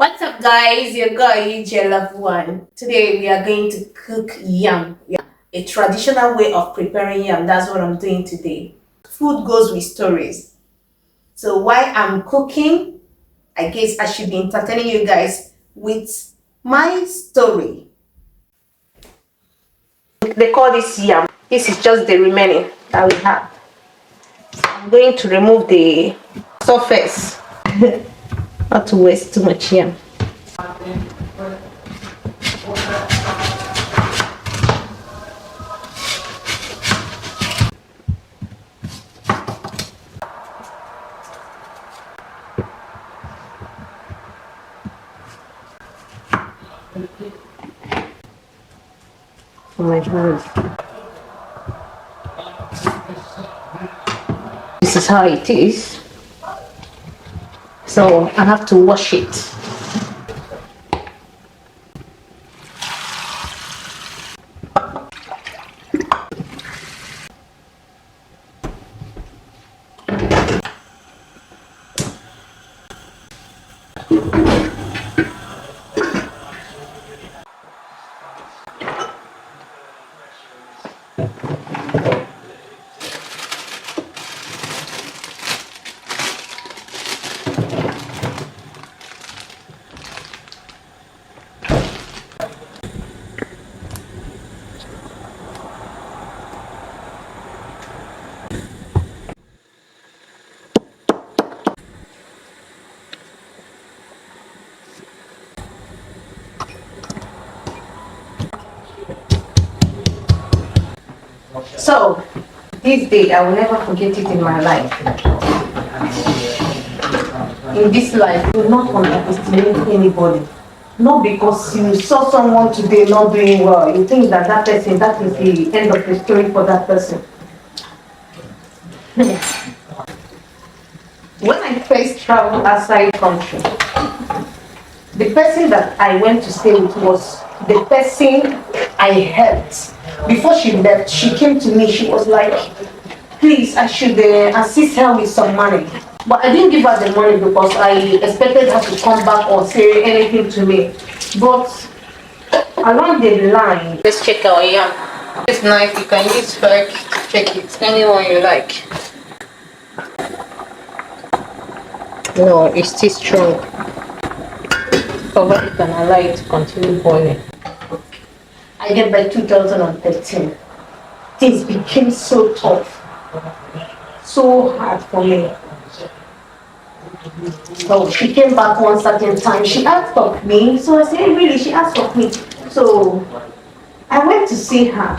What's up, guys? Your girl, your loved one. Today we are going to cook yam. Yeah, a traditional way of preparing yam. That's what I'm doing today. Food goes with stories. So while I'm cooking, I guess I should be entertaining you guys with my story. They call this yam. This is just the remaining that we have. I'm going to remove the surface. Not to waste too much yam. Oh my God. This is how it is. So I have to wash it. So, this day I will never forget it in my life. In this life, you will not underestimate anybody. Not because you saw someone today not doing well, you think that that person, that is the end of the story for that person. When I first traveled outside country, the person that I went to stay with was the person I helped. Before she left, she came to me. She was like, please, I should assist her with some money. But I didn't give her the money because I expected her to come back or say anything to me. But along the line, let's check our yam. It's nice. You can use fork to check it. Anyone you like. No, it's still strong. Cover it and allow it to continue boiling. I get by 2013. Things became so tough, so hard for me. So she came back one certain time. She asked of me. So I said, hey, really? She asked of me. So I went to see her.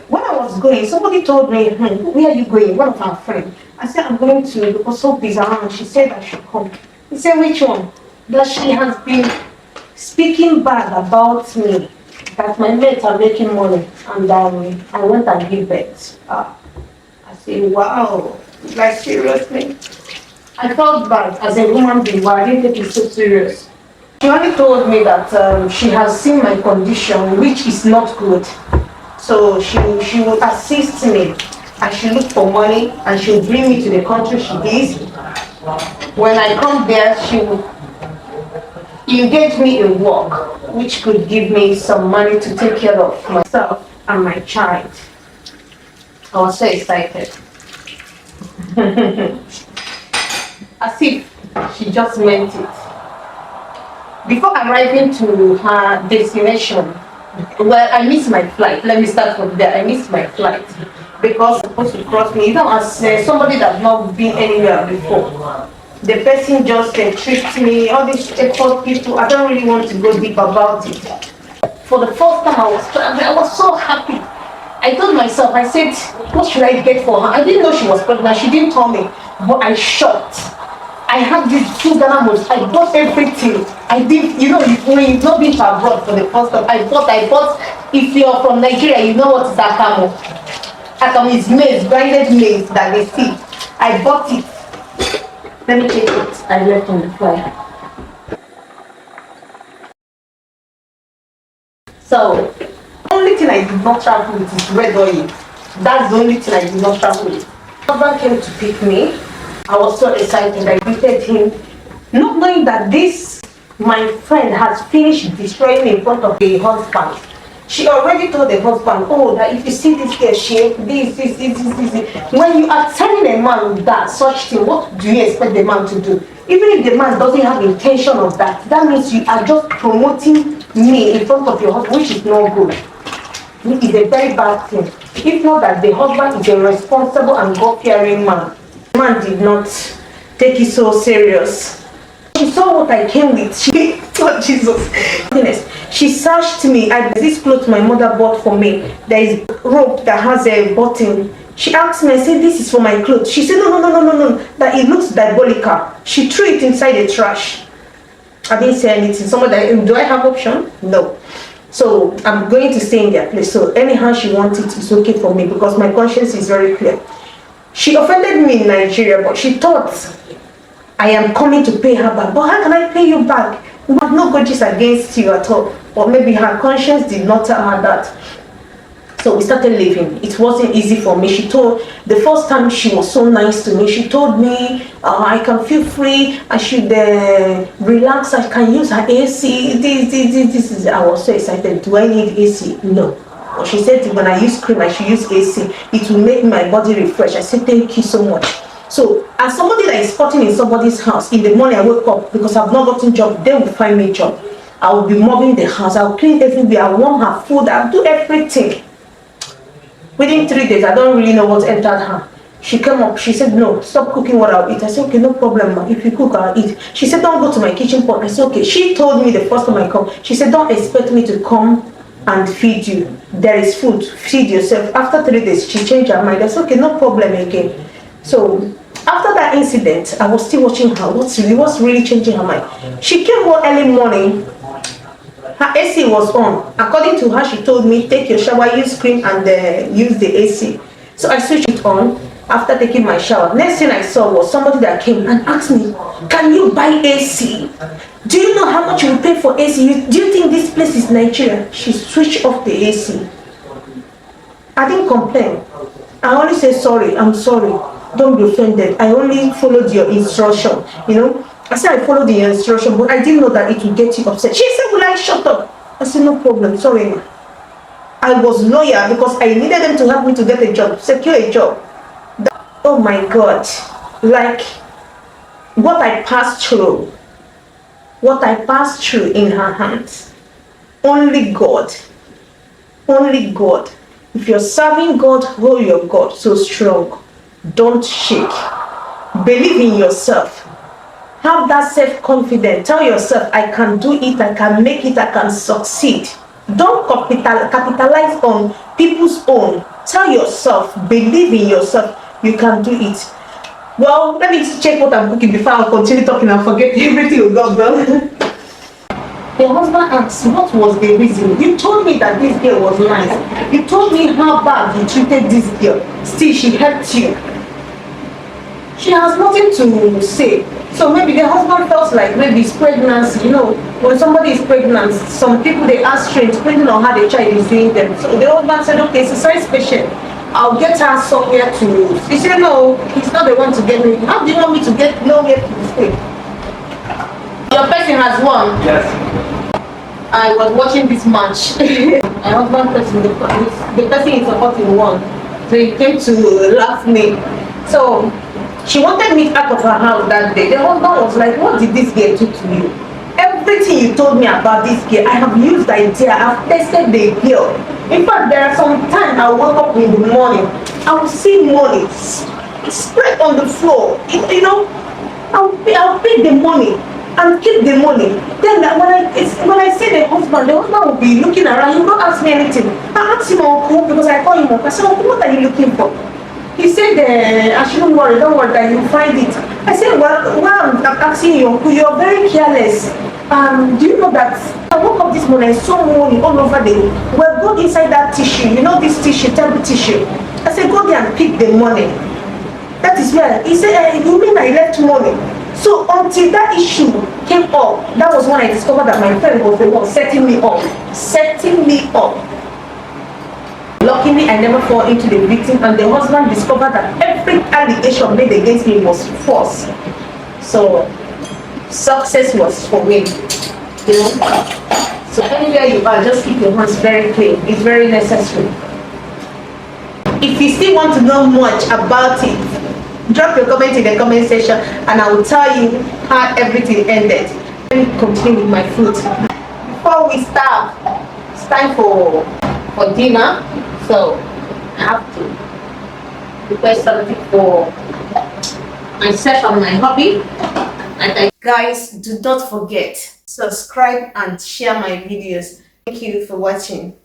When I was going, somebody told me, where are you going? One of our friends. I said, I'm going to because Soap is around. She said I should come. He said, which one? That she has been speaking bad about me. That my mates are making money. And I went and gave birth. I said, wow. Like, seriously? I felt bad as a woman being, but I didn't take it so serious. She only told me that she has seen my condition, which is not good. So she will assist me. I should look for money and she will bring me to the country she is. When I come there, she will engage me in work, which could give me some money to take care of myself and my child. I was so excited. As if she just meant it. Before arriving to her destination, well, I missed my flight. Let me start from there. I missed my flight because supposed to cross me. You know, as somebody that's not been anywhere before, the person just tricked me. All these airport people, I don't really want to go deep about it. For the first time I was traveling, I was so happy. I told myself, I said, what should I get for her? I didn't know she was pregnant. She didn't tell me, but I shocked. I had these 2 Ghana notes. I bought everything. I did, you know, when you've not been to abroad for the first time, I bought, if you're from Nigeria, you know what is akamu. Akamu is maize, grinded maize that they see. I bought it. Let me check it. I left on the fly. So, only thing I did not travel with is red oil. That's the only thing I did not travel with. My husband came to pick me. I was so excited. I greeted him. not knowing that this my friend has finished destroying in front of the husband. She already told the husband, oh, that if you see this girl, she this. When you are telling a man that such thing, what do you expect the man to do? Even if the man doesn't have intention of that, that means you are just promoting me in front of your husband, which is not good. It is a very bad thing. If not that the husband is a responsible and God-fearing man. The man did not take it so serious. She saw what I came with. She, oh Jesus. She searched me. This clothes my mother bought for me. There is rope that has a button. She asked me, I said, this is for my clothes. She said, no, that it looks diabolical. She threw it inside the trash. I didn't say anything. Somebody, do I have option? No. So I'm going to stay in their place. So anyhow she wants it, it's okay for me because my conscience is very clear. She offended me in Nigeria, but she thought I am coming to pay her back. But how can I pay you back? We have no grudges against you at all. Or maybe her conscience did not tell her that. So we started living. It wasn't easy for me. She told, the first time she was so nice to me, she told me, I can feel free, I should relax, I can use her AC. This. I was so excited. Do I need AC? No. But she said, when I use cream, I should use AC. It will make my body refresh. I said, thank you so much. So, as somebody that is sporting in somebody's house, in the morning I wake up, because I've not gotten job, they will find me a job. I will be mopping the house, I will clean everywhere, I will warm her food, I will do everything. Within 3 days, I don't really know what entered her. She came up, she said, no, stop cooking what I'll eat. I said, okay, no problem, ma. If you cook, I'll eat. She said, don't go to my kitchen pot. I said, okay. She told me the first time I come, she said, don't expect me to come and feed you. There is food, feed yourself. After 3 days, she changed her mind. I said, okay, no problem again. So, after that incident, I was still watching her. What's really changing her mind? She came one early morning. Her AC was on. According to her, she told me, take your shower, use cream, and use the AC. So I switched it on after taking my shower. Next thing I saw was somebody that came and asked me, can you buy AC? Do you know how much you pay for AC? Do you think this place is Nigeria? She switched off the AC. I didn't complain. I only said, sorry, I'm sorry. Don't be offended. I only followed your instruction, you know. I said I followed the instruction, but I didn't know that it would get you upset. She said, will I shut up? I said, no problem, sorry. I was loyal because I needed them to help me to get a job, secure a job. Oh my God, like what I passed through in her hands. Only God. If you're serving God, hold your God so strong. Don't shake. Believe in yourself. Have that self-confidence. Tell yourself, I can do it, I can make it, I can succeed. Don't capitalize on people's own. Tell yourself, believe in yourself, you can do it. Well, let me check what I'm cooking before I continue talking and forget everything you got done. The husband asked, what was the reason? You told me that this girl was nice. You told me how bad you treated this girl. Still, she helped you. She has nothing to say. So maybe the husband felt like maybe it's pregnancy. You know, when somebody is pregnant, some people they ask strange depending on how the child is doing them. So the husband said, okay, it's a size patient. I'll get her somewhere to. He said, no, he's not the one to get me. How do you want me to get nowhere to stay? Your person has won. Yes. I was watching this match. My husband person, the person is supporting won. So he came to laugh me. So she wanted me out of her house that day. The husband was like, what did this girl do to you? Everything you told me about this girl, I have used the idea, I've tested the girl. In fact, there are some times I wake up in the morning, I will see money spread on the floor. You know, I'll pay the money and keep the money. Then when I see the husband will be looking around. He will not ask me anything. I asked him, uncle, because I call him uncle. I said, uncle, what are you looking for? He said, I shouldn't worry, don't worry, that you'll find it. I said, well, I'm asking you, uncle, you're very careless. Do you know that I woke up this morning, I saw money all over the room. Well, go inside that tissue, you know this tissue, table tissue. I said, go there and pick the money. That is where. He said, you mean I left money? So until that issue came up, that was when I discovered that my friend was the one setting me up. Luckily, I never fall into the victim, and the husband discovered that every allegation made against me was false. So success was for me. You know? So anywhere you are, just keep your hands very clean. It's very necessary. If you still want to know much about it, drop your comment in the comment section and I will tell you how everything ended. Let me continue with my food. Before we start, it's time for dinner. So I have to prepare something for myself and my hubby. Guys, do not forget, subscribe and share my videos. Thank you for watching.